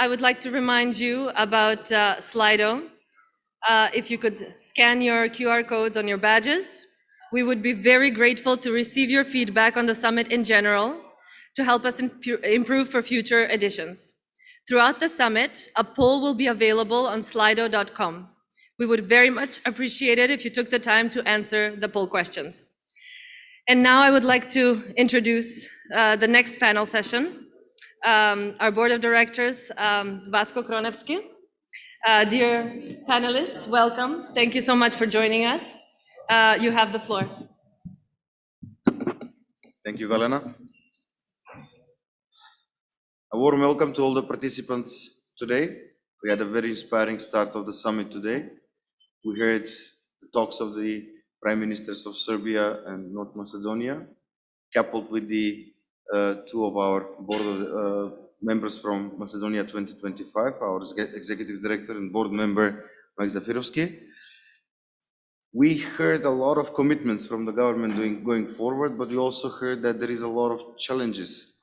I would like to remind you about Slido. If you could scan your QR codes on your badges, we would be very grateful to receive your feedback on the summit in general to help us improve for future editions. Throughout the summit, a poll will be available on slido.com. We would very much appreciate it if you took the time to answer the poll questions. And now I would like to introduce the next panel session. Our board of directors, Vasko Kronevski. Dear panelists, welcome. Thank you so much for joining us. You have the floor. Thank you, Galena. A warm welcome to all the participants today. We had a very inspiring start of the summit today. We heard the talks of the prime ministers of Serbia and North Macedonia, coupled with the two of our board of members from Macedonia 2025, our executive director and board member, Natasha Kirwich. We heard a lot of commitments from the government going forward, but we also heard that there is a lot of challenges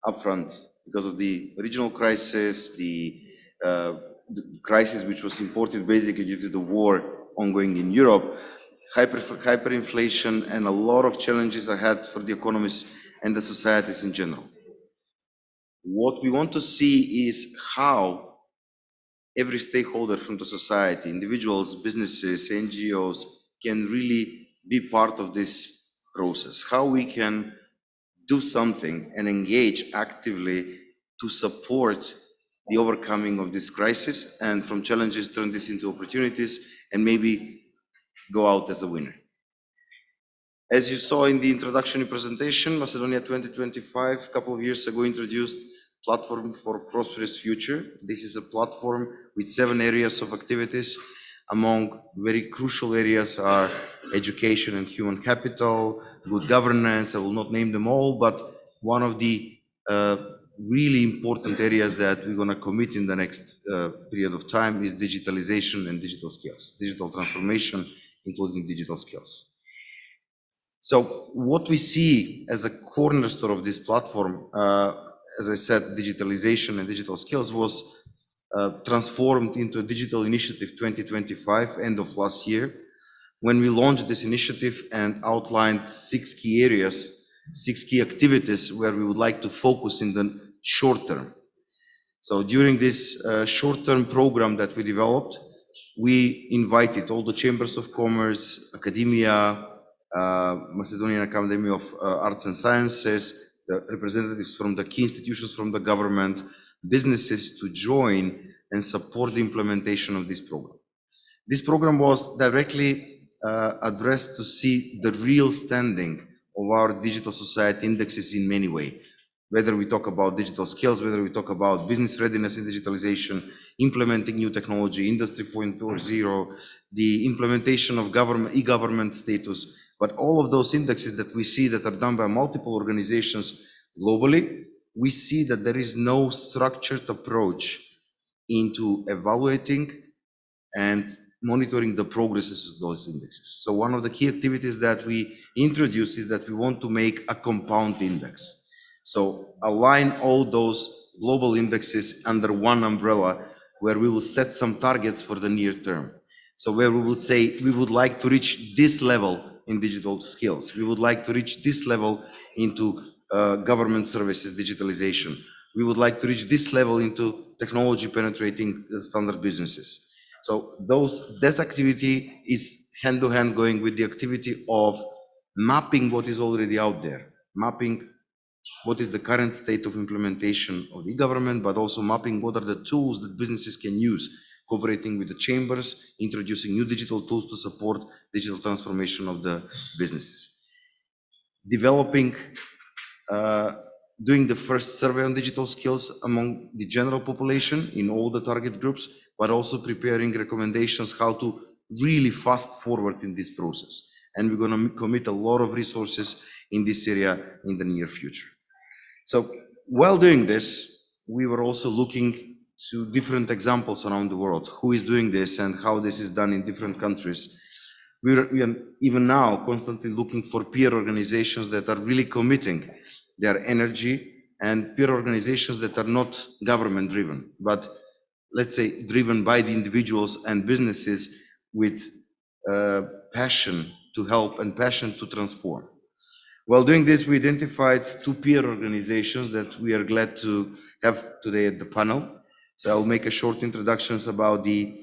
up front because of the regional crisis, the crisis which was imported basically due to the war ongoing in Europe, hyperinflation, and a lot of challenges ahead for the economies and the societies in general. What we want to see is how every stakeholder from the society, individuals, businesses, NGOs, can really be part of this process, how we can do something and engage actively to support the overcoming of this crisis, and from challenges turn this into opportunities and maybe go out as a winner. As you saw in the introductory presentation, Macedonia 2025, a couple of years ago, introduced Platform for Prosperous Future. This is a platform with 7 areas of activities. Among very crucial areas are education and human capital, good governance. I will not name them all, but one of the really important areas that we're going to commit in the next period of time is digitalization and digital skills, digital transformation, including digital skills. So what we see as a cornerstone of this platform, as I said, digitalization and digital skills was transformed into a digital initiative 2025, end of last year, when we launched this initiative and outlined 6 key areas, 6 key activities where we would like to focus in the short term. So during this short-term program that we developed, we invited all the chambers of commerce, academia, Macedonian Academy of Arts and Sciences, the representatives from the key institutions from the government, businesses to join and support the implementation of this program. This program was directly addressed to see the real standing of our digital society indexes in many ways. Whether we talk about digital skills, whether we talk about business readiness in digitalization, implementing new technology, Industry 4.0, the implementation of e-government status, but all of those indexes that we see that are done by multiple organizations globally, we see that there is no structured approach into evaluating and monitoring the progresses of those indexes. So one of the key activities that we introduced is that we want to make a compound index. So align all those global indexes under one umbrella where we will set some targets for the near term. So where we will say we would like to reach this level in digital skills. We would like to reach this level into government services digitalization. We would like to reach this level into technology penetrating standard businesses. So this activity is hand-to-hand going with the activity of mapping what is already out there, mapping what is the current state of implementation of the government, but also mapping what are the tools that businesses can use, cooperating with the chambers, introducing new digital tools to support digital transformation of the businesses. Developing, doing the first survey on digital skills among the general population in all the target groups, but also preparing recommendations how to really fast forward in this process. And we're going to commit a lot of resources in this area in the near future. So while doing this, we were also looking to different examples around the world, who is doing this and how this is done in different countries. We are even now constantly looking for peer organizations that are really committing their energy and peer organizations that are not government driven, but let's say driven by the individuals and businesses with passion to help and passion to transform. While doing this, we identified two peer organizations that we are glad to have today at the panel. So I'll make a short introductions about the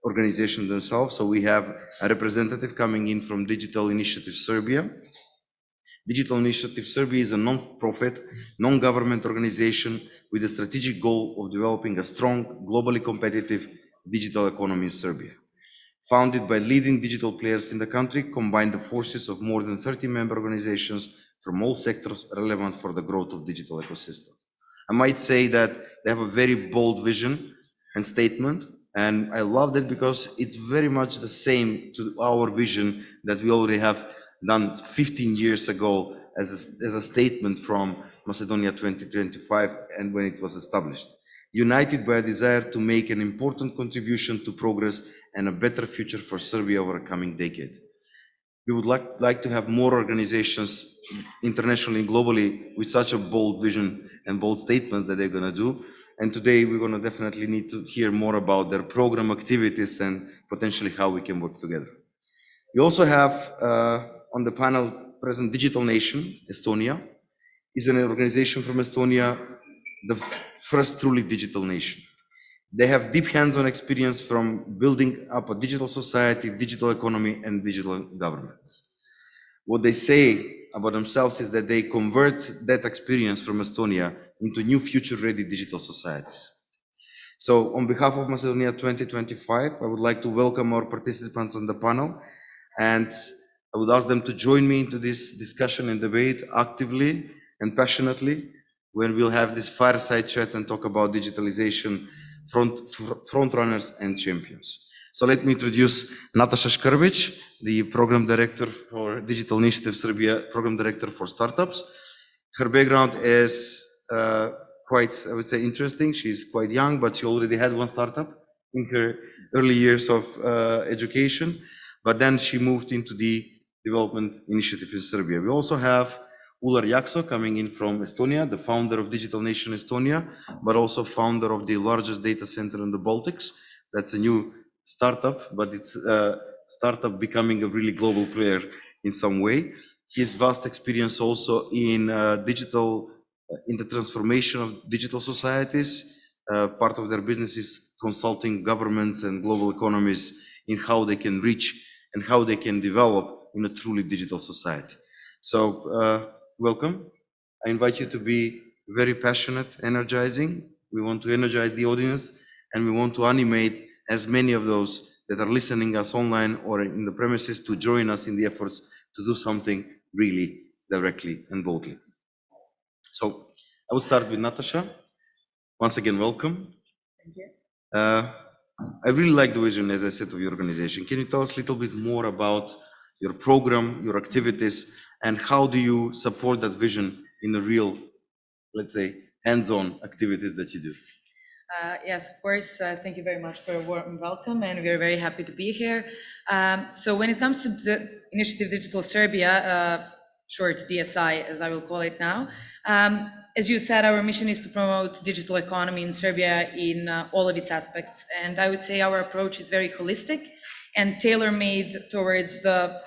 organization themselves. So we have a representative coming in from Digital Initiative Serbia. Digital Initiative Serbia is a non-profit, non-government organization with a strategic goal of developing a strong, globally competitive digital economy in Serbia. Founded by leading digital players in the country, combine the forces of more than 30 member organizations from all sectors relevant for the growth of digital ecosystem. I might say that they have a very bold vision and statement, and I love that because it's very much the same to our vision that we already have done 15 years ago as a statement from Macedonia 2025 and when it was established. United by a desire to make an important contribution to progress and a better future for Serbia over a coming decade. We would like to have more organizations internationally and globally with such a bold vision and bold statements that they're going to do. And today we're going to definitely need to hear more about their program activities and potentially how we can work together. We also have on the panel present Digital Nation, Estonia. Is an organization from Estonia, the first truly digital nation. They have deep hands-on experience from building up a digital society, digital economy, and digital governments. What they say about themselves is that they convert that experience from Estonia into new future-ready digital societies. So on behalf of Macedonia 2025, I would like to welcome our participants on the panel, and I would ask them to join me into this discussion and debate actively and passionately when we'll have this fireside chat and talk about digitalization, frontrunners and champions. So let me introduce Nataša Škrbić, the Program Director for Digital Initiative Serbia, Program Director for Startups. Her background is quite, I would say, interesting. She's quite young, but she already had one startup in her early years of education. But then she moved into the development initiative in Serbia. We also have Üllar Jaaksoo coming in from Estonia, the founder of Digital Nation Estonia, but also founder of the largest data center in the Baltics. That's a new startup, but it's a startup becoming a really global player in some way. His vast experience also in in the transformation of digital societies. Part of their business is consulting governments and global economies in how they can reach and how they can develop in a truly digital society. So welcome. I invite you to be very passionate, energizing. We want to energize the audience and we want to animate as many of those that are listening us online or in the premises to join us in the efforts to do something really directly and boldly. So I will start with Nataša. Once again, welcome. Thank you. I really like the vision, as I said, of your organization. Can you tell us a little bit more about your program, your activities, and how do you support that vision in the real, let's say, hands-on activities that you do? Yes, of course. Thank you very much for a warm welcome, and we are very happy to be here. So when it comes to the Initiative Digital Serbia, short DSI, as I will call it now, as you said, our mission is to promote digital economy in Serbia in all of its aspects. And I would say our approach is very holistic and tailor-made towards the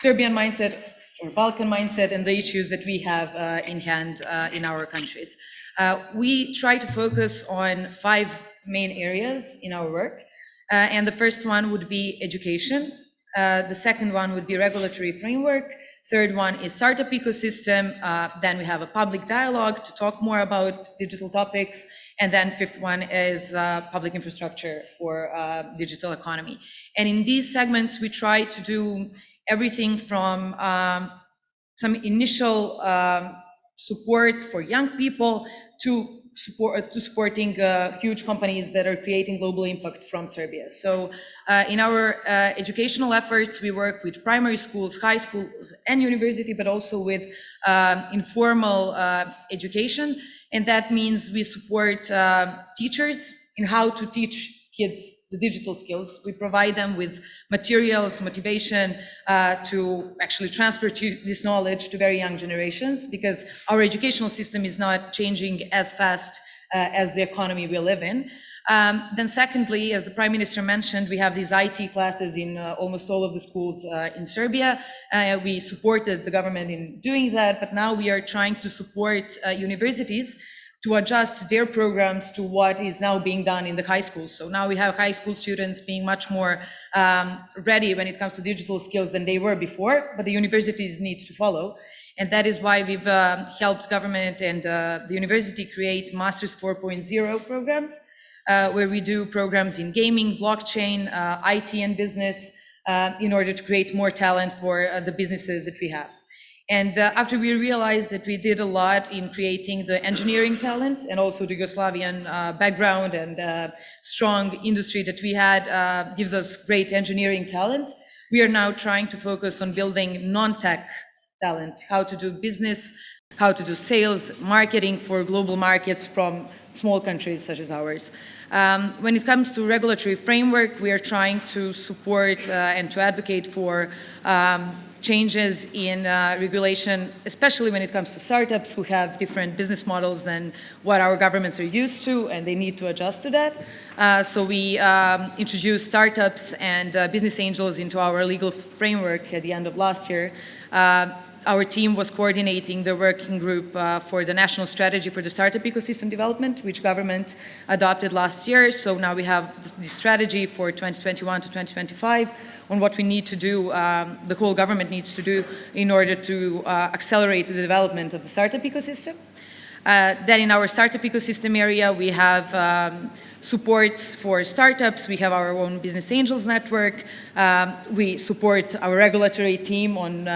Serbian mindset or Balkan mindset and the issues that we have in hand in our countries. We try to focus on 5 main areas in our work. And the first one would be education. The second one would be regulatory framework. Third one is startup ecosystem. Then we have a public dialogue to talk more about digital topics. And then fifth one is public infrastructure for digital economy. And in these segments, we try to do everything from some initial support for young people to supporting huge companies that are creating global impact from Serbia. So in our educational efforts, we work with primary schools, high schools, and university, but also with informal education. And that means we support teachers in how to teach kids the digital skills. We provide them with materials, motivation to actually transfer this knowledge to very young generations, because our educational system is not changing as fast as the economy we live in. Then secondly, as the Prime Minister mentioned, we have these IT classes in almost all of the schools in Serbia. We supported the government in doing that, but now we are trying to support universities to adjust their programs to what is now being done in the high schools. So now we have high school students being much more ready when it comes to digital skills than they were before, but the universities need to follow. And that is why we've helped government and the university create Masters 4.0 programs, where we do programs in gaming, blockchain, IT and business, in order to create more talent for the businesses that we have. And after we realized that we did a lot in creating the engineering talent and also the Yugoslavian background and strong industry that we had gives us great engineering talent, we are now trying to focus on building non-tech talent, how to do business, how to do sales, marketing for global markets from small countries such as ours. When it comes to regulatory framework, we are trying to support and to advocate for changes in regulation, especially when it comes to startups who have different business models than what our governments are used to, and they need to adjust to that. So we introduced startups and business angels into our legal framework at the end of last year. Our team was coordinating the working group for the national strategy for the startup ecosystem development, which government adopted last year. So now we have the strategy for 2021 to 2025 on what we need to do, the whole government needs to do in order to accelerate the development of the startup ecosystem. Then in our startup ecosystem area, we have support for startups. We have our own Business Angels network. We support our regulatory team on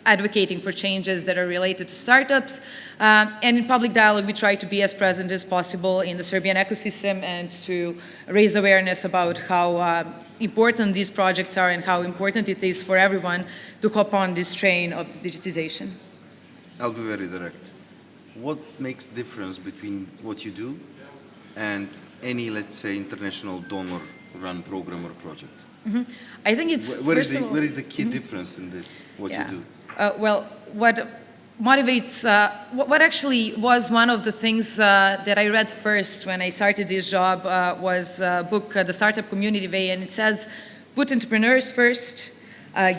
advocating for changes that are related to startups. And in public dialogue, we try to be as present as possible in the Serbian ecosystem and to raise awareness about how important these projects are and how important it is for everyone to hop on this train of digitization. I'll be very direct. What makes the difference between what you do and any, let's say, international donor-run program or project? Mm-hmm. I think it's where is the key difference in this, what you do? Well, what motivates, what actually was one of the things that I read first when I started this job was a book, The Startup Community Way, and it says, put entrepreneurs first,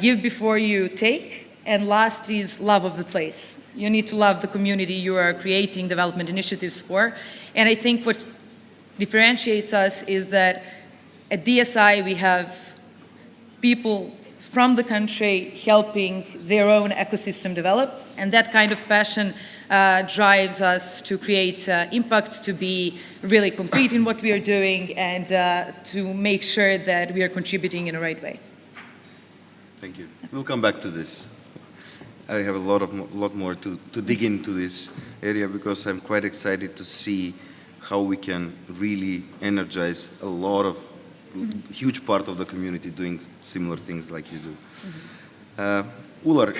give before you take, and last is love of the place. You need to love the community you are creating development initiatives for. And I think what differentiates us is that at DSI we have people from the country helping their own ecosystem develop, and that kind of passion drives us to create impact, to be really concrete in what we are doing, and to make sure that we are contributing in the right way. Thank you. We'll come back to this. I have a lot more to dig into this area, because I'm quite excited to see how we can really energize a lot of huge part of the community doing similar things like you do. Üllar,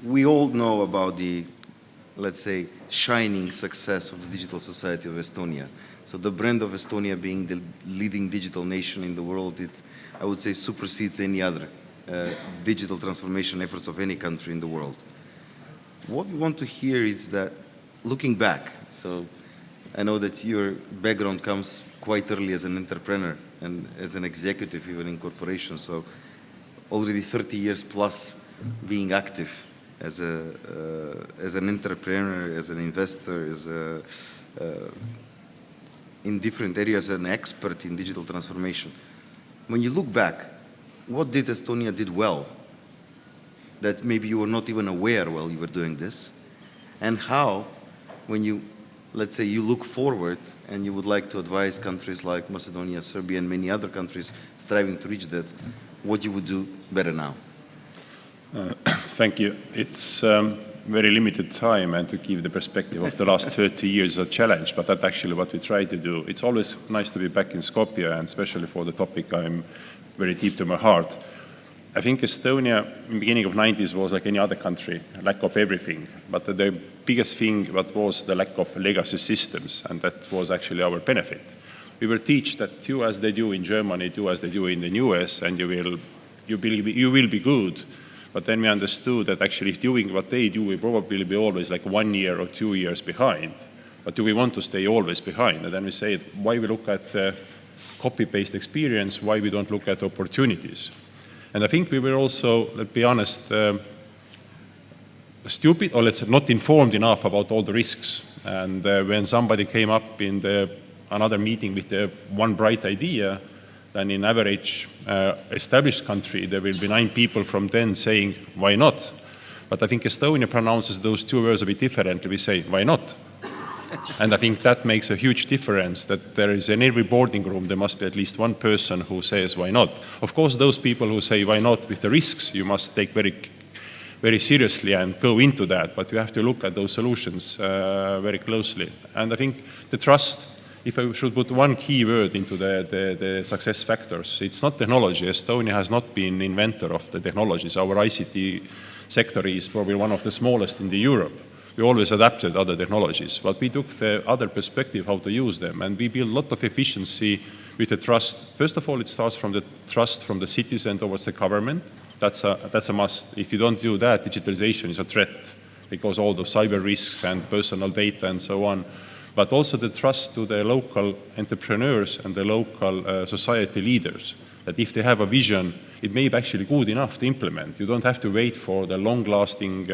we all know about the, let's say, shining success of the digital society of Estonia. So the brand of Estonia being the leading digital nation in the world, it's, I would say, supersedes any other digital transformation efforts of any country in the world. What we want to hear is that, looking back, so I know that your background comes quite early as an entrepreneur and as an executive even in corporations, so already 30 years plus being active as an entrepreneur, as an investor, in different areas, an expert in digital transformation. When you look back, what did Estonia did well that maybe you were not even aware while you were doing this? And how, when you, let's say, you look forward and you would like to advise countries like Macedonia, Serbia, and many other countries striving to reach that, what you would do better now? Thank you. It's very limited time, and to give the perspective of the last 30 years a challenge, but that's actually what we try to do. It's always nice to be back in Skopje, and especially for the topic I'm very deep to my heart. I think Estonia in the beginning of 90s was like any other country, lack of everything. But the biggest thing was the lack of legacy systems, and that was actually our benefit. we were taught that do as they do in Germany, do as they do in the US, and you will be good. But then we understood that actually if doing what they do, we probably be always like 1 year or 2 years behind. But do we want to stay always behind? And then we say, why we look at copy-paste experience, why we don't look at opportunities? And I think we were also, let's be honest, stupid, or let's say not informed enough about all the risks. And when somebody came up in another meeting with one bright idea, then in average established country, there will be 9 people from 10 saying, why not? But I think Estonia pronounces those 2 words a bit differently. We say, why not? And I think that makes a huge difference, that there is in every boarding room, there must be at least one person who says, why not? Of course, those people who say, why not, with the risks, you must take very seriously and go into that, but you have to look at those solutions very closely. And I think the trust, if I should put one key word into the success factors, it's not technology. Estonia has not been inventor of the technologies. Our ICT sector is probably one of the smallest in Europe. We always adapted other technologies, but we took the other perspective how to use them, and we build a lot of efficiency with the trust. First of all, it starts from the trust from the citizen towards the government. That's a must. If you don't do that, digitalization is a threat, because all the cyber risks and personal data and so on. But also the trust to the local entrepreneurs and the local society leaders, that if they have a vision, it may be actually good enough to implement. You don't have to wait for the long-lasting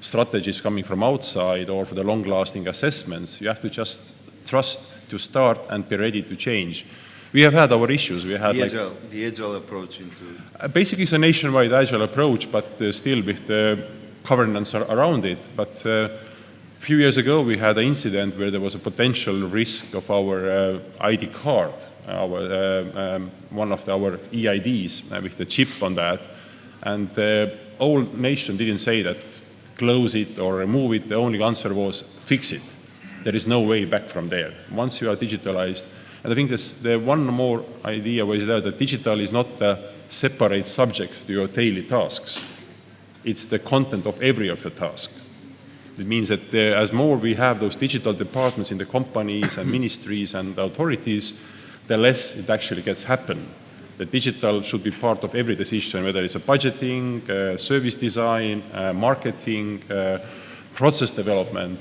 strategies coming from outside or for the long-lasting assessments. You have to just trust to start and be ready to change. We have had our issues. We had the agile approach into... basically, it's a nationwide agile approach, but still with the governance around it. But a few years ago, we had an incident where there was a potential risk of our ID card, one of our EIDs with the chip on that. And the whole nation didn't say that close it or remove it. The only answer was fix it. There is no way back from there. Once you are digitalized, and I think the one more idea was that digital is not a separate subject to your daily tasks. It's the content of every of your tasks. It means that as more we have those digital departments in the companies and ministries and authorities, the less it actually gets happen. The digital should be part of every decision, whether it's a budgeting, service design, marketing, process development.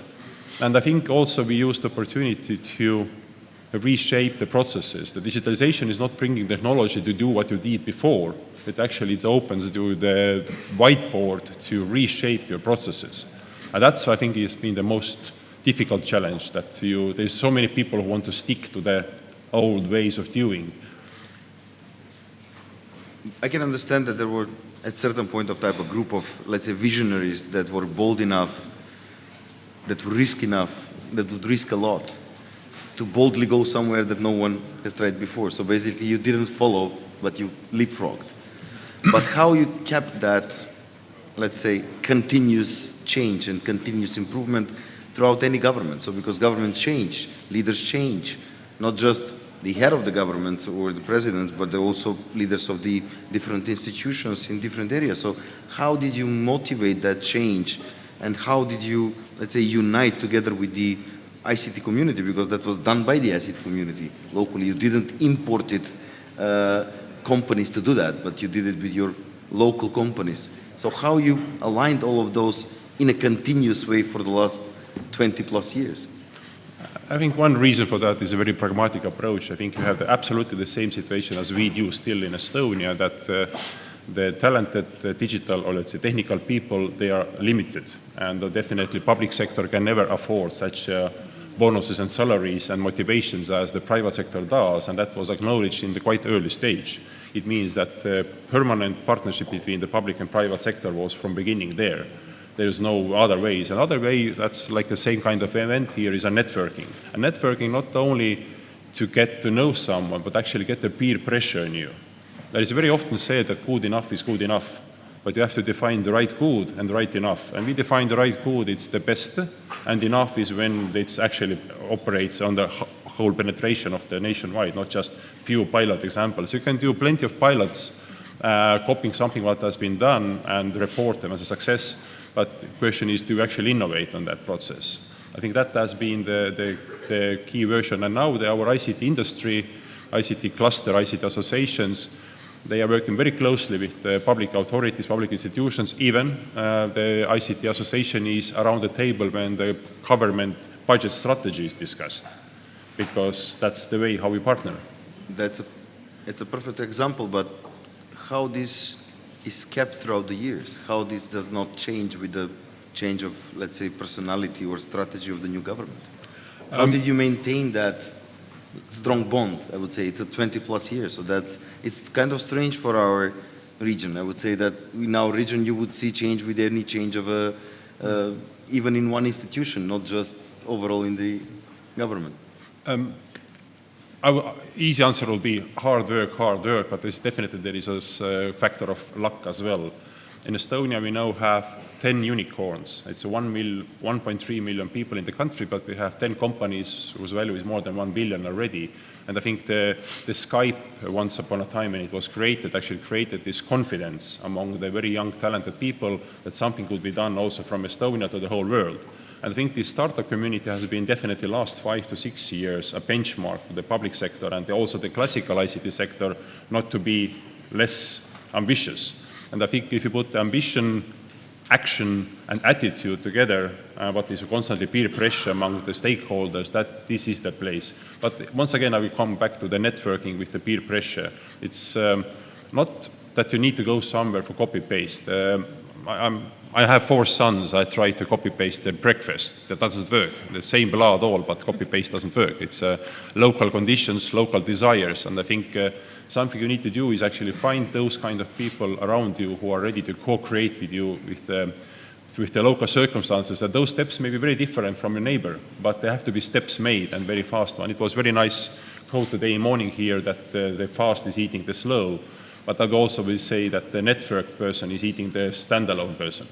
And I think also we used the opportunity to reshape the processes. The digitalization is not bringing technology to do what you did before. It actually opens to the whiteboard to reshape your processes. And that's, I think, has been the most difficult challenge, that there's so many people who want to stick to the old ways of doing. I can understand that there were, at certain point of time, a group of, let's say, visionaries that were bold enough, that would risk enough, that would risk a lot, to boldly go somewhere that no one has tried before. So basically, you didn't follow, but you leapfrogged. But how you kept that, let's say, continuous change and continuous improvement throughout any government? So because governments change, leaders change, not just the head of the government or the presidents, but also leaders of the different institutions in different areas. So how did you motivate that change, and how did you, let's say, unite together with the ICT community? Because that was done by the ICT community locally. You didn't import it, companies to do that, but you did it with your local companies. So how you aligned all of those in a continuous way for the last 20 plus years? I think one reason for that is a very pragmatic approach. I think you have absolutely the same situation as we do still in Estonia, that the talented digital, or let's say technical people, they are limited. And definitely public sector can never afford such bonuses and salaries and motivations as the private sector does, and that was acknowledged in the quite early stage. It means that the permanent partnership between the public and private sector was from beginning there. There's no other ways. Another way, that's like the same kind of event here, is a networking. A networking not only to get to know someone, but actually get the peer pressure on you. There is very often said that good enough is good enough, but you have to define the right good and the right enough. And we define the right good, it's the best, and enough is when it actually operates on the whole penetration of the nationwide, not just few pilot examples. You can do plenty of pilots, copying something what has been done and report them as a success. But the question is, do you actually innovate on that process? I think that has been the key version. And now our ICT industry, ICT cluster, ICT associations, they are working very closely with the public authorities, public institutions. Even the ICT association is around the table when the government budget strategy is discussed, because that's the way how we partner. It's a perfect example, but how this is kept throughout the years, how this does not change with the change of, let's say, personality or strategy of the new government. How did you maintain that strong bond? I would say it's a 20 plus years, so it's kind of strange for our region. I would say that in our region you would see change with any change of even in one institution, not just overall in the government. Our easy answer will be hard work, but there is a factor of luck as well. In Estonia, we now have 10 unicorns. It's 1.3 million people in the country, but we have 10 companies whose value is more than 1 billion already. And I think the Skype, once upon a time when it was created, actually created this confidence among the very young, talented people that something could be done also from Estonia to the whole world. And I think the startup community has been definitely last 5 to 6 years a benchmark for the public sector and also the classical ICT sector not to be less ambitious. And I think if you put ambition, action, and attitude together, what is constantly peer pressure among the stakeholders, that this is the place. But once again, I will come back to the networking with the peer pressure. It's not that you need to go somewhere for copy-paste. I have 4 sons. I try to copy-paste their breakfast. That doesn't work. The same blood all, but copy-paste doesn't work. It's local conditions, local desires. And I think something you need to do is actually find those kind of people around you who are ready to co-create with you with the local circumstances. And those steps may be very different from your neighbor, but they have to be steps made and very fast one. It was very nice quote today morning here that the fast is eating the slow. But I also will say that the network person is eating the standalone person.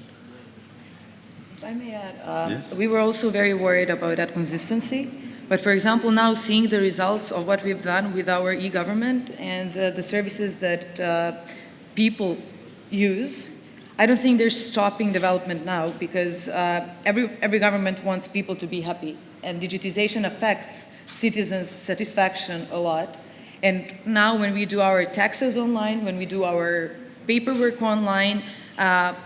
If I may add, Yes. we were also very worried about that consistency. But for example, now seeing the results of what we've done with our e-government and the services that people use, I don't think they're stopping development now because every government wants people to be happy. And digitization affects citizens' satisfaction a lot. And now when we do our taxes online, when we do our paperwork online,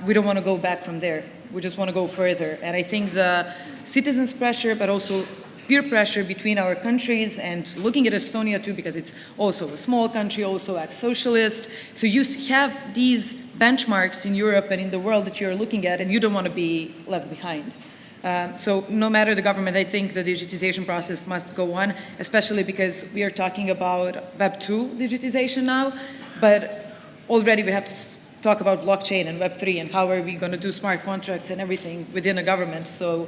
we don't want to go back from there. We just want to go further. And I think the citizens' pressure, but also peer pressure between our countries and looking at Estonia too, because it's also a small country, also ex-socialist. So you have these benchmarks in Europe and in the world that you're looking at, and you don't want to be left behind. So no matter the government, I think the digitization process must go on, especially because we are talking about Web 2 digitization now, but already we have to talk about blockchain and Web 3 and how are we going to do smart contracts and everything within a government. So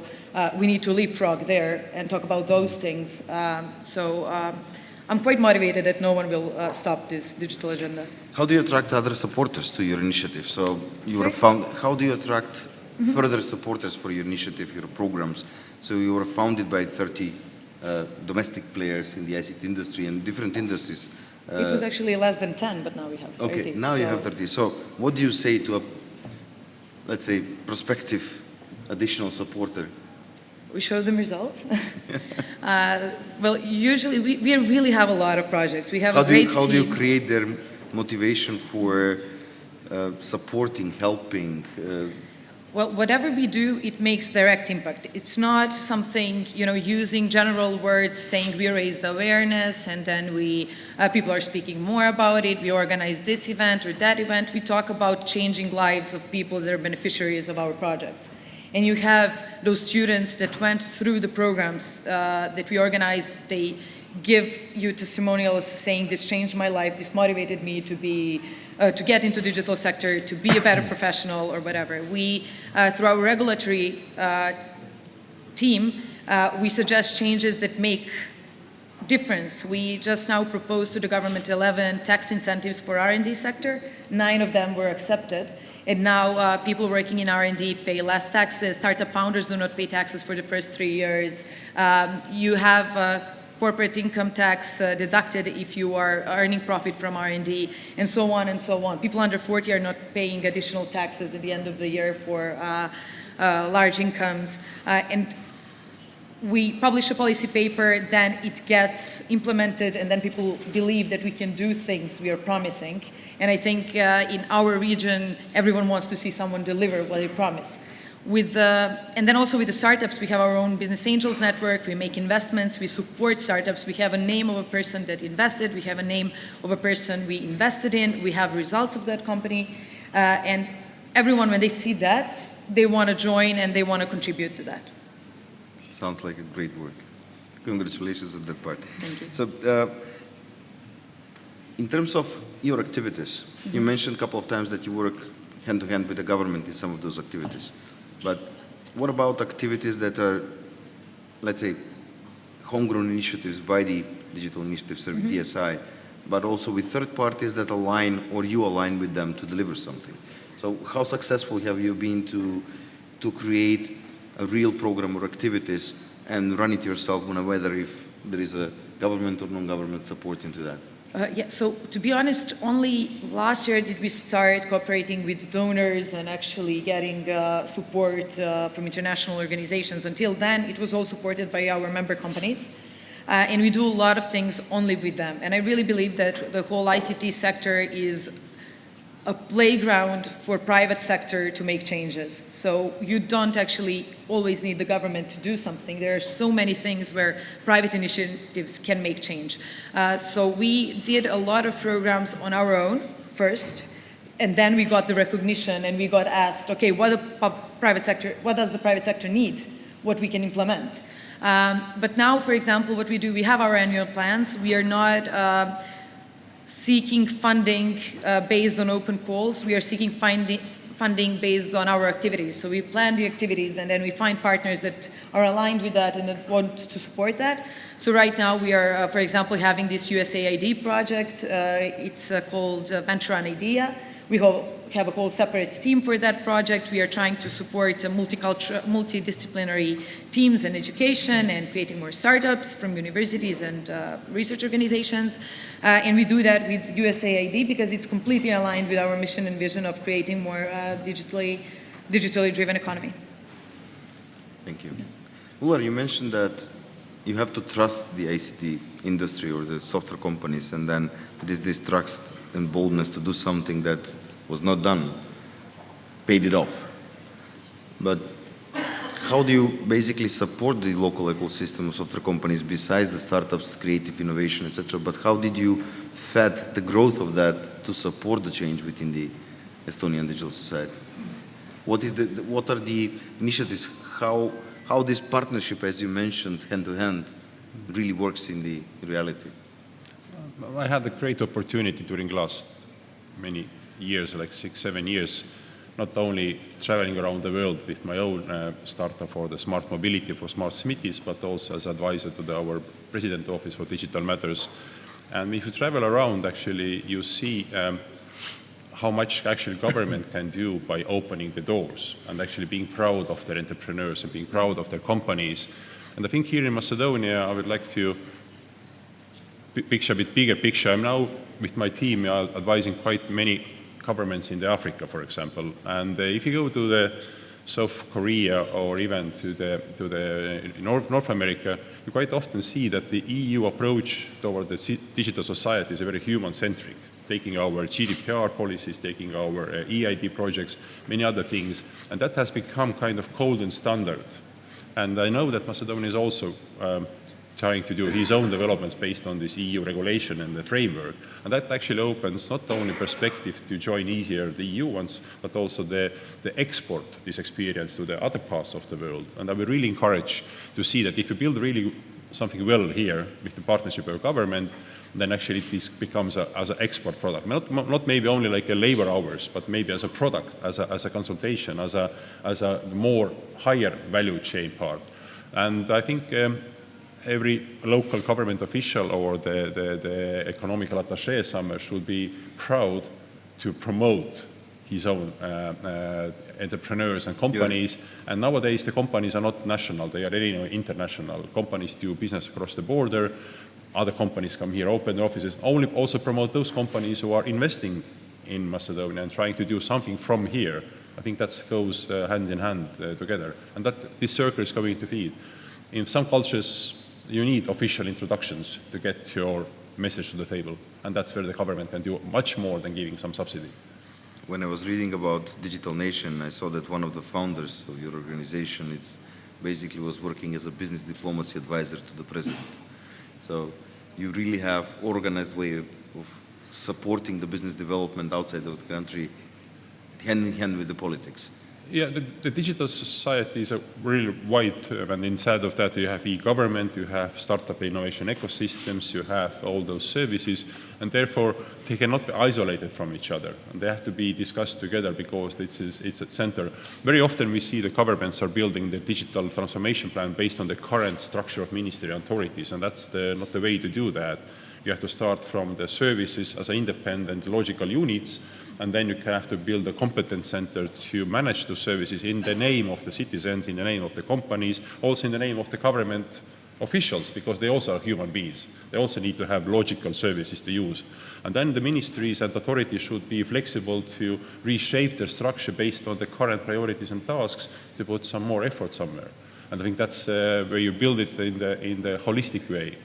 we need to leapfrog there and talk about those things. I'm quite motivated that no one will stop this digital agenda. How do you attract other supporters to your initiative? So you were how do you attract further supporters for your initiative, your programs? So you were founded by 30 domestic players in the ICT industry and different industries. It was actually less than 10, but now we have 30. Okay, now you have 30. So what do you say to a, let's say, prospective additional supporter? We show them results. Well, usually we really have a lot of projects. We have a great team. How do you create their motivation for supporting, helping? Well, whatever we do, it makes direct impact. It's not something, using general words saying we raised awareness and then people are speaking more about it. We organize this event or that event. We talk about changing lives of people that are beneficiaries of our projects. And you have those students that went through the programs that we organized. They give you testimonials saying this changed my life, this motivated me to get into digital sector, to be a better professional or whatever. We, through our regulatory team, we suggest changes that make difference. We just now proposed to the government 11 tax incentives for R&D sector. 9 of them were accepted. And now people working in R&D pay less taxes. Startup founders do not pay taxes for the first 3 years. You have corporate income tax deducted if you are earning profit from R&D, and so on and so on. People under 40 are not paying additional taxes at the end of the year for large incomes. And we publish a policy paper, then it gets implemented, and then people believe that we can do things we are promising. And I think in our region, everyone wants to see someone deliver what they promise. And then also with the startups, we have our own business angels network, we make investments, we support startups, we have a name of a person that invested, we have a name of a person we invested in, we have results of that company, and everyone, when they see that, they want to join and they want to contribute to that. Sounds like a great work. Congratulations on that part. Thank you. So, in terms of your activities, you mentioned a couple of times that you work hand-to-hand with the government in some of those activities. But what about activities that are, let's say, homegrown initiatives by the Digital Initiative Serbia, DSI, but also with third parties that align, or you align with them to deliver something? So how successful have you been to create a real program or activities and run it yourself, whether if there is a government or non-government support into that? Yeah, so to be honest, only last year did we start cooperating with donors and actually getting support from international organizations. Until then, it was all supported by our member companies. And we do a lot of things only with them. And I really believe that the whole ICT sector is a playground for private sector to make changes. So you don't actually always need the government to do something. There are so many things where private initiatives can make change. So we did a lot of programs on our own first, and then we got the recognition and we got asked, okay, what does the private sector need? What we can implement? But now, for example, what we do, we have our annual plans. We are not seeking funding based on open calls. We are seeking funding based on our activities. So we plan the activities and then we find partners that are aligned with that and that want to support that. So right now we are, for example, having this USAID project. It's called Venture on Idea. We have a whole separate team for that project. We are trying to support multidisciplinary teams in education and creating more startups from universities and research organizations. And we do that with USAID because it's completely aligned with our mission and vision of creating more digitally driven economy. Thank you. Üllar, you mentioned that you have to trust the ICT industry or the software companies, and then this trust and boldness to do something that was not done paid it off. But how do you basically support the local ecosystem of software companies besides the startups, creative innovation, etc.? But how did you fed the growth of that to support the change within the Estonian digital society? What are the initiatives? How this partnership, as you mentioned, hand-to-hand, really works in the reality? I had a great opportunity during last many years, like 6-7 years, not only traveling around the world with my own startup for the smart mobility for smart cities, but also as advisor to our president office for digital matters. And if you travel around, actually, you see how much actually government can do by opening the doors and actually being proud of their entrepreneurs and being proud of their companies. And I think here in Macedonia, I would like to picture a bit bigger picture. I'm now with my team advising quite many governments in Africa, for example. And if you go to the South Korea or even to the North America, you quite often see that the EU approach toward the digital society is very human-centric, taking our GDPR policies, taking our EID projects, many other things. And that has become kind of golden standard. And I know that Macedonia is also trying to do his own developments based on this EU regulation and the framework. And that actually opens not only perspective to join easier the EU ones, but also the export this experience to the other parts of the world. And I would really encourage to see that if you build really something well here with the partnership of government, then actually this becomes as an export product. Not maybe only like a labor hours, but maybe as a product, as a consultation, as a more higher value chain part. And I think every local government official or the economical attaché somewhere should be proud to promote his own entrepreneurs and companies. Yeah. And nowadays the companies are not national, they are international. Companies do business across the border. Other companies come here, open their offices, also promote those companies who are investing in Macedonia and trying to do something from here. I think that goes hand in hand together. And that this circle is going to feed. In some cultures, you need official introductions to get your message to the table, and that's where the government can do much more than giving some subsidy. When I was reading about Digital Nation, I saw that one of the founders of your organization basically was working as a business diplomacy advisor to the president. So you really have organized way of supporting the business development outside of the country, hand in hand with the politics. Yeah, the digital society is a really wide term, and inside of that you have e-government, you have startup innovation ecosystems, you have all those services, and therefore they cannot be isolated from each other, and they have to be discussed together because it's at center. Very often we see the governments are building the digital transformation plan based on the current structure of ministry authorities, and that's not the way to do that. You have to start from the services as independent logical units, and then you have to build a competence center to manage those services in the name of the citizens, in the name of the companies, also in the name of the government officials, because they also are human beings. They also need to have logical services to use. And then the ministries and authorities should be flexible to reshape their structure based on the current priorities and tasks to put some more effort somewhere. And I think that's where you build it in the holistic way.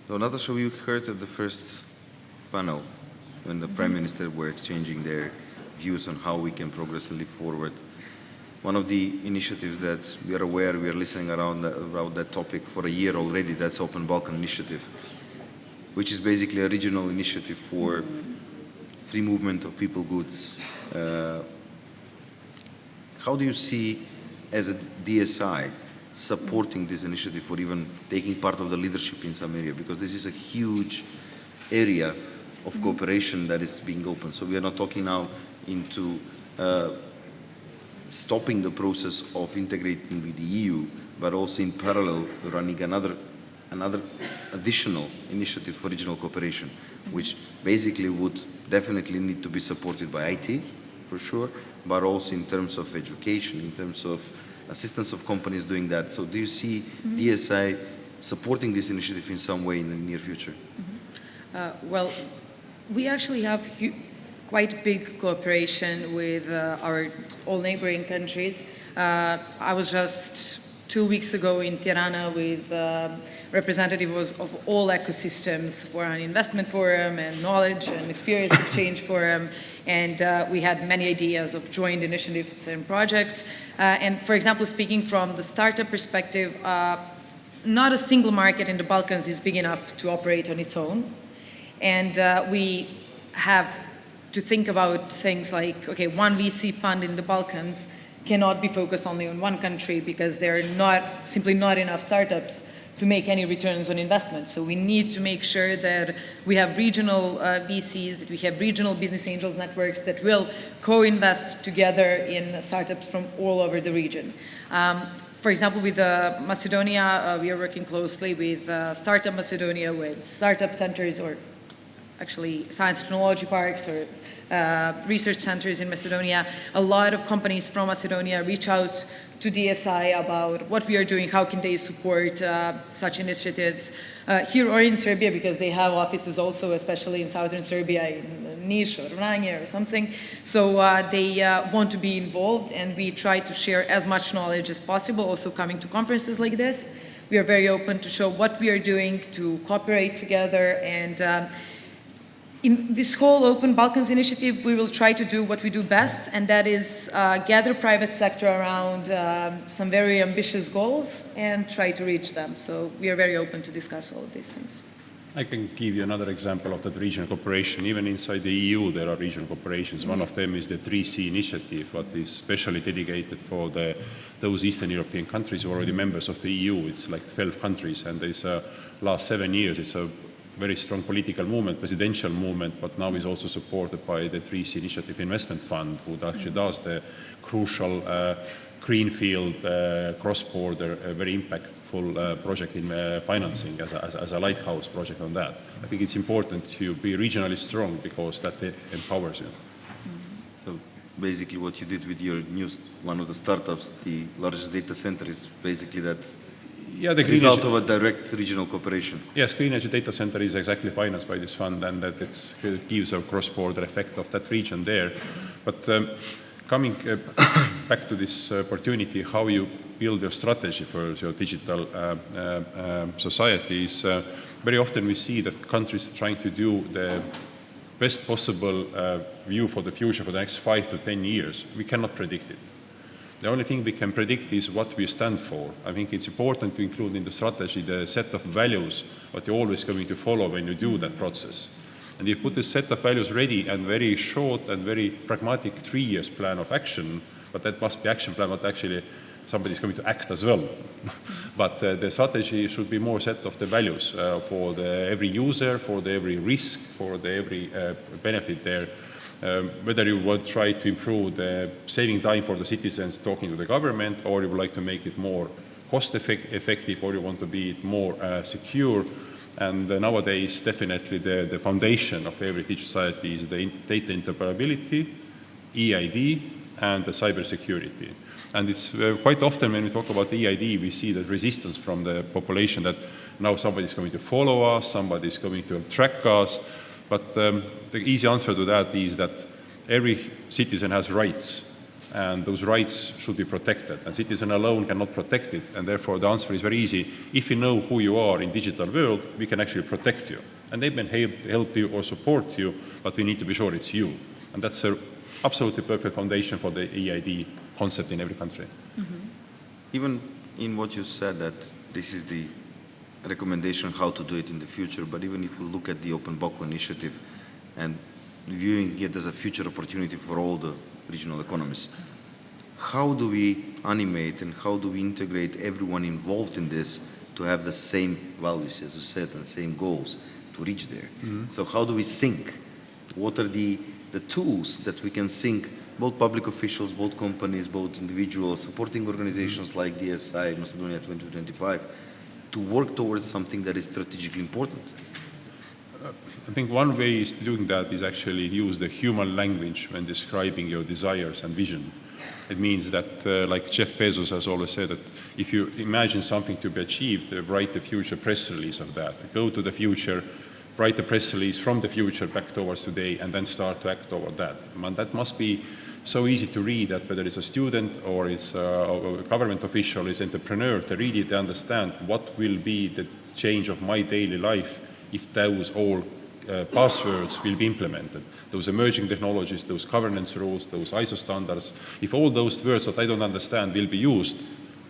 So Nataša, we heard at the first panel when the Prime Minister were exchanging their views on how we can progress and leap forward. One of the initiatives that we are aware, we are listening around that topic for a year already, that's Open Balkan Initiative, which is basically a regional initiative for free movement of people, goods. How do you see, as a DSI, supporting this initiative or even taking part of the leadership in some area? Because this is a huge area of cooperation that is being opened. So we are not talking now into stopping the process of integrating with the EU, but also in parallel running another additional initiative for regional cooperation, which basically would definitely need to be supported by IT, for sure, but also in terms of education, in terms of assistance of companies doing that. So do you see DSI supporting this initiative in some way in the near future? Well, we actually have quite big cooperation with our all neighboring countries. I was just 2 weeks ago in Tirana with representatives of all ecosystems for an investment forum and knowledge and experience exchange forum, and we had many ideas of joint initiatives and projects. And for example, speaking from the startup perspective, not a single market in the Balkans is big enough to operate on its own. And we have to think about things like, okay, one VC fund in the Balkans cannot be focused only on one country because there are simply not enough startups to make any returns on investment. So we need to make sure that we have regional VCs, that we have regional business angels networks that will co-invest together in startups from all over the region. For example, with Macedonia, we are working closely with Startup Macedonia, with startup centers, or actually science technology parks or research centers in Macedonia. A lot of companies from Macedonia reach out to DSI about what we are doing, how can they support such initiatives here or in Serbia, because they have offices also, especially in southern Serbia, in Niš or Vranje or something. So they want to be involved, and we try to share as much knowledge as possible, also coming to conferences like this. We are very open to show what we are doing, to cooperate together, and in this whole Open Balkans initiative, we will try to do what we do best, and that is gather private sector around some very ambitious goals and try to reach them. So we are very open to discuss all of these things. I can give you another example of that regional cooperation. Even inside the EU, there are regional cooperations. One of them is the 3C initiative, what is specially dedicated for those Eastern European countries who are already members of the EU. It's like 12 countries, and this last 7 years, it's a very strong political movement, presidential movement, but now is also supported by the 3C Initiative Investment Fund, who actually does the crucial greenfield, cross-border, very impactful project in financing as a lighthouse project on that. I think it's important to be regionally strong because that empowers you. So basically what you did with your one of the startups, the largest data center, is basically that the result of a direct regional cooperation. Yes, Green Energy Data Center is exactly financed by this fund, and that it gives a cross-border effect of that region there. But coming back to this opportunity, how you build your strategy for your digital societies, very often we see that countries are trying to do the best possible view for the future for the next 5 to 10 years. We cannot predict it. The only thing we can predict is what we stand for. I think it's important to include in the strategy the set of values that you're always going to follow when you do that process. And you put this set of values ready and very short and very pragmatic 3 years plan of action, but that must be action plan, but actually somebody's going to act as well. But the strategy should be more set of the values for every user, for every risk, for every benefit there. Whether you would try to improve the saving time for the citizens talking to the government, or you would like to make it more cost-effective, or you want to be more secure. And nowadays, definitely the foundation of every digital society is the data interoperability, EID, and the cybersecurity. And it's quite often when we talk about EID, we see that resistance from the population that now somebody's going to follow us, somebody's going to track us. But the easy answer to that is that every citizen has rights, and those rights should be protected. And citizen alone cannot protect it, and therefore the answer is very easy. If you know who you are in digital world, we can actually protect you. And they can help you or support you, but we need to be sure it's you. And that's an absolutely perfect foundation for the EID concept in every country. Mm-hmm. Even in what you said, that this is the recommendation how to do it in the future, but even if we look at the Open Boko initiative and viewing it as a future opportunity for all the regional economies, how do we animate and how do we integrate everyone involved in this to have the same values, as you said, and same goals to reach there? Mm-hmm. So how do we sync? What are the tools that we can sync both public officials, both companies, both individuals, supporting organizations like DSI, Macedonia 2025, to work towards something that is strategically important? I think one way is doing that is actually use the human language when describing your desires and vision. It means that, like Jeff Bezos has always said, that if you imagine something to be achieved, write the future press release of that. Go to the future, write the press release from the future back towards today, and then start to act toward that. And that must be so easy to read that whether it's a student or it's a government official, is entrepreneur, to read it, they understand what will be the change of my daily life if those all passwords will be implemented. Those emerging technologies, those governance rules, those ISO standards, if all those words that I don't understand will be used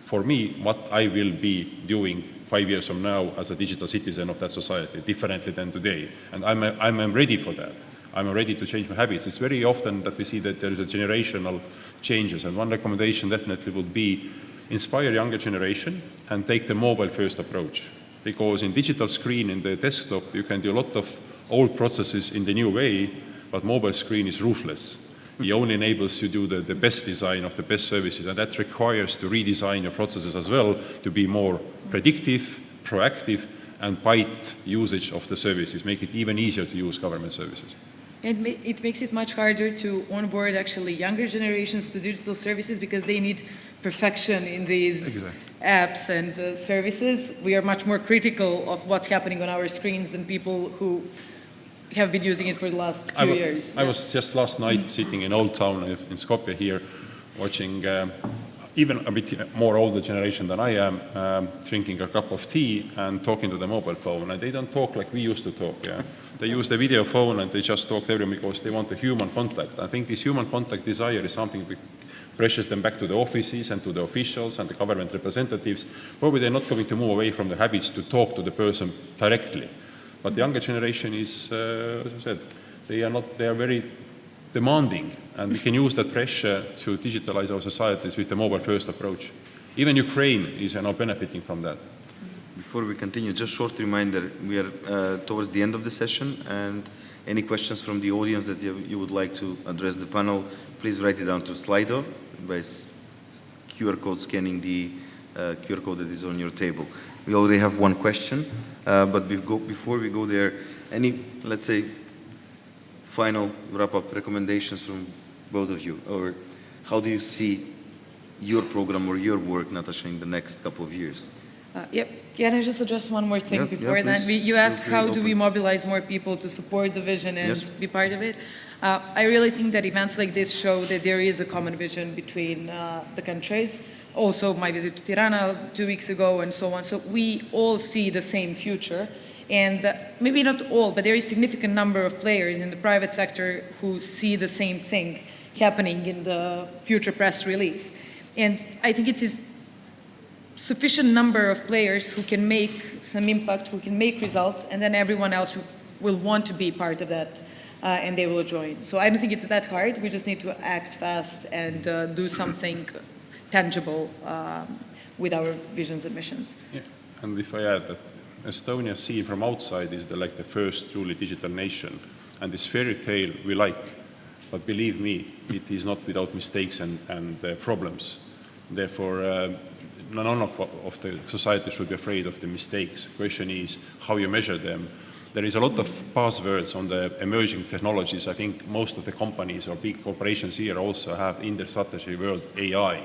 for me, what I will be doing 5 years from now as a digital citizen of that society, differently than today. And I'm ready for that. I'm ready to change my habits. It's very often that we see that there is a generational changes, and one recommendation definitely would be inspire younger generation and take the mobile-first approach. Because in digital screen, in the desktop, you can do a lot of old processes in the new way, but mobile screen is ruthless. It only enables you to do the best design of the best services, and that requires to redesign your processes as well to be more predictive, proactive, and bite usage of the services, make it even easier to use government services. It makes it much harder to onboard actually younger generations to digital services because they need perfection in these apps and services. We are much more critical of what's happening on our screens than people who have been using it for the last few years. I was just last night sitting in Old Town in Skopje here, watching even a bit more older generation than I am, drinking a cup of tea and talking to the mobile phone. And they don't talk like we used to talk. Yeah? They use the video phone and they just talk to everyone because they want the human contact. I think this human contact desire is something that pressures them back to the offices and to the officials and the government representatives. Probably they're not going to move away from the habits to talk to the person directly. But the younger generation is, as I said, they are very demanding, and we can use that pressure to digitalize our societies with the mobile-first approach. Even Ukraine is now benefiting from that. Before we continue, just a short reminder, we are towards the end of the session, and any questions from the audience that you would like to address the panel, please write it down to Slido by QR code scanning the QR code that is on your table. We already have one question, but before we go there, any, let's say, final wrap-up recommendations from both of you, or how do you see your program or your work, Nataša, in the next couple of years? Yep. Can I just address one more thing before that? You asked how do we mobilize more people to support the vision and be part of it. I really think that events like this show that there is a common vision between the countries. also my visit to Tirana 2 weeks ago and so on. So we all see the same future. And maybe not all, but there is a significant number of players in the private sector who see the same thing happening in the future press release. And I think it is sufficient number of players who can make some impact, who can make results, and then everyone else will want to be part of that, and they will join. So I don't think it's that hard. We just need to act fast and do something tangible with our visions and missions. Yeah. And if I add that Estonia seen from outside is like the first truly digital nation, and this fairy tale we like, but believe me, it is not without mistakes and problems. Therefore, none of the society should be afraid of the mistakes. The question is how you measure them. There is a lot of buzzwords on the emerging technologies. I think most of the companies or big corporations here also have in their strategy word AI.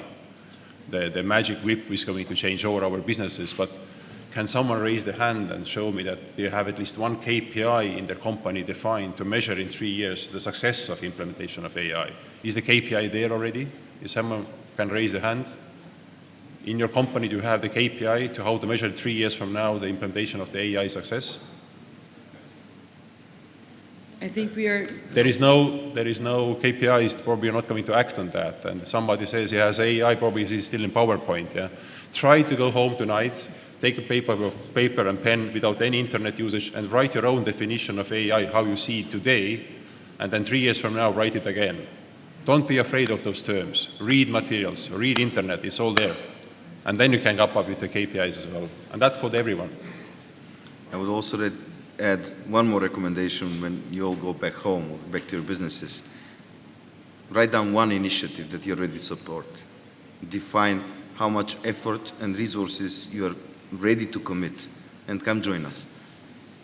The magic whip is going to change all our businesses, but can someone raise the hand and show me that they have at least one KPI in their company defined to measure in 3 years the success of implementation of AI? Is the KPI there already? If someone can raise the hand? In your company, do you have the KPI to how to measure 3 years from now the implementation of the AI success? I think we are... There is no KPIs, probably you're not going to act on that. And somebody says he has AI, probably he's still in PowerPoint. Yeah? Try to go home tonight, take a paper and pen without any internet usage and write your own definition of AI, how you see it today, and then 3 years from now, write it again. Don't be afraid of those terms. Read materials, read internet, it's all there. And then you can come up with the KPIs as well. And that's for everyone. I would also add one more recommendation when you all go back home or back to your businesses. Write down one initiative that you already support. Define how much effort and resources you are ready to commit, and come join us.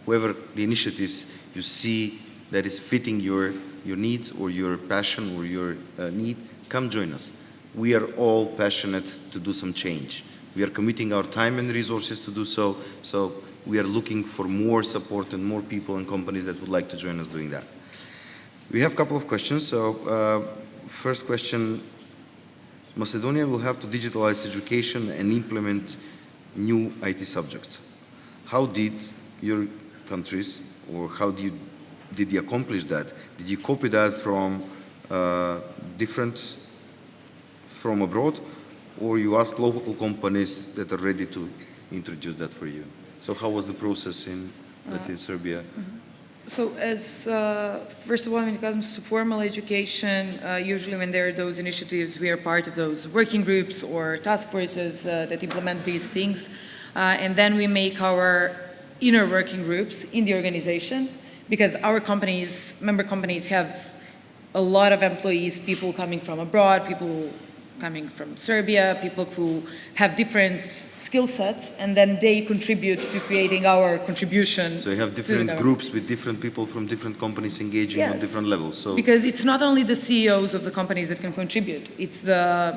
Whoever the initiatives you see that is fitting your needs or your passion or your need, come join us. We are all passionate to do some change. We are committing our time and resources to do so, so we are looking for more support and more people and companies that would like to join us doing that. We have a couple of questions. So first question, Macedonia will have to digitalize education and implement new IT subjects. How did your countries, or how did you accomplish that? Did you copy that from from abroad, or you asked local companies that are ready to introduce that for you? So how was the process in, let's say, Serbia? So as, first of all, when it comes to formal education, usually when there are those initiatives, we are part of those working groups or task forces that implement these things. And then we make our inner working groups in the organization, because our companies, member companies, have a lot of employees, people coming from abroad, people coming from Serbia, people who have different skill sets, and then they contribute to creating our contribution. So you have different groups with different people from different companies engaging on different levels. So because it's not only the CEOs of the companies that can contribute, it's the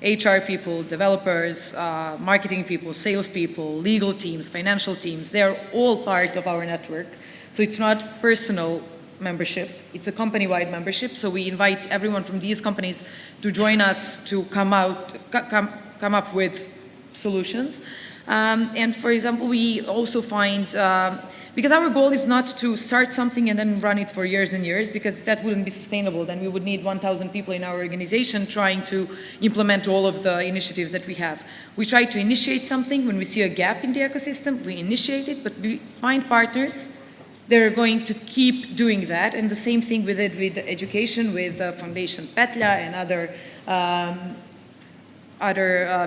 HR people, developers, marketing people, sales people, legal teams, financial teams. They are all part of our network. So it's not personal membership, it's a company-wide membership. So we invite everyone from these companies to join us to come up with solutions. And for example, we also find, because our goal is not to start something and then run it for years and years, because that wouldn't be sustainable. Then we would need 1,000 people in our organization trying to implement all of the initiatives that we have. We try to initiate something when we see a gap in the ecosystem, we initiate it, but we find partners. They're going to keep doing that, and the same thing with it with education, with Foundation Petlja and other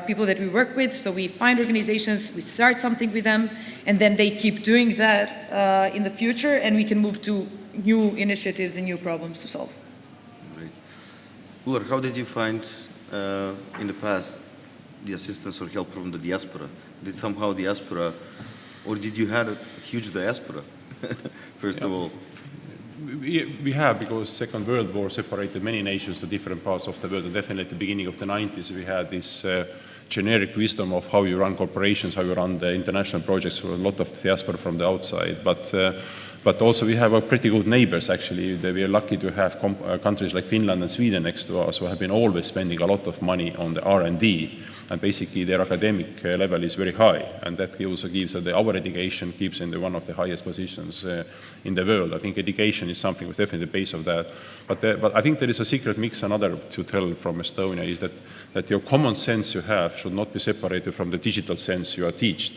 people that we work with. So we find organizations, we start something with them, and then they keep doing that in the future, and we can move to new initiatives and new problems to solve. Great. Üllar, how did you find in the past the assistance or help from the diaspora? Did somehow diaspora, or did you have a huge diaspora? First of all. We have, because Second World War separated many nations to different parts of the world, and definitely at the beginning of the 90s we had this generic wisdom of how you run corporations, how you run the international projects, with a lot of diaspora from the outside. But also we have pretty good neighbors, actually. We are lucky to have countries like Finland and Sweden next to us who have been always spending a lot of money on the R&D. and basically their academic level is very high, and that also gives that our education keeps in one of the highest positions in the world. I think education is something was definitely the base of that. But I think there is a secret mix, another to tell from Estonia is that your common sense you have should not be separated from the digital sense you are taught.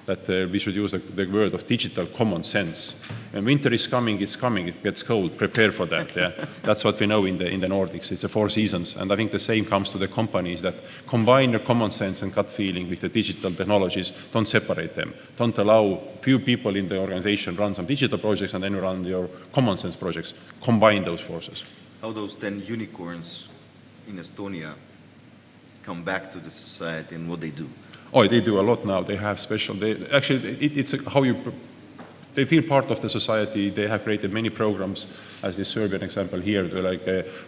That we should use the word of digital common sense. When winter is coming, it's coming, it gets cold, prepare for that. Yeah? That's what we know in the Nordics. It's the 4 seasons. And I think the same comes to the companies, that combine your common sense and gut feeling with the digital technologies. Don't separate them. Don't allow few people in the organization run some digital projects and then run your common sense projects. Combine those forces. How those 10 unicorns in Estonia come back to the society and what they do? Oh, they do a lot now. They have special. It's how you. They feel part of the society. They have created many programs, as the Serbian example here,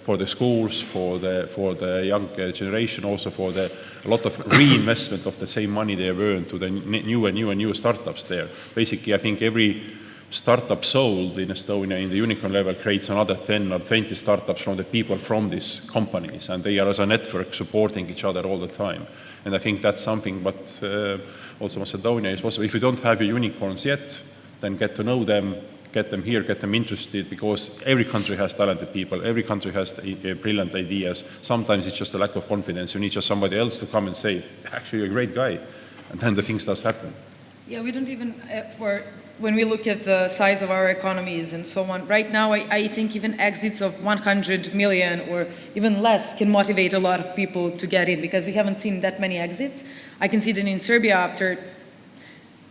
for the schools, for the young generation, also for a lot of reinvestment of the same money they have earned to the new startups there. Basically, I think every startup sold in Estonia in the unicorn level creates another 10 or 20 startups from the people from these companies, and they are as a network supporting each other all the time. And I think that's something, but also Macedonia is possible. If you don't have your unicorns yet, then get to know them, get them here, get them interested, because every country has talented people, every country has brilliant ideas. Sometimes it's just a lack of confidence. You need just somebody else to come and say, actually, you're a great guy. And then the thing starts happening. Yeah, we don't even, when we look at the size of our economies and so on, right now I think even exits of 100 million or even less can motivate a lot of people to get in, because we haven't seen that many exits. I can see that in Serbia,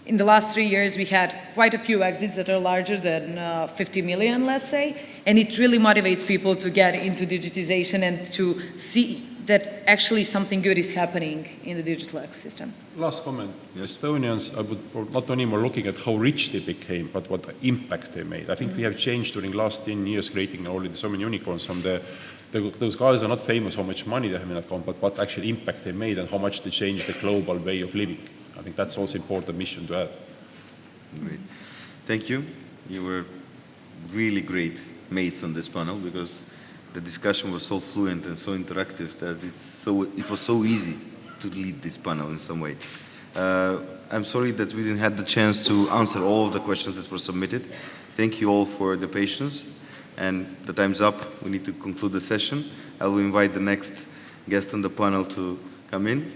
in the last 3 years, we had quite a few exits that are larger than 50 million, let's say, and it really motivates people to get into digitization and to see that actually something good is happening in the digital ecosystem. Last comment. Estonians are not only more looking at how rich they became, but what impact they made. I think we have changed during the last 10 years, creating already so many unicorns. From those guys are not famous how much money they have in account, but what actual impact they made and how much they changed the global way of living. I think that's also important mission to add. Great. Thank you. You were really great mates on this panel, because the discussion was so fluent and so interactive that it was so easy to lead this panel in some way. I'm sorry that we didn't have the chance to answer all of the questions that were submitted. Thank you all for the patience. And the time's up. We need to conclude the session. I will invite the next guest on the panel to come in.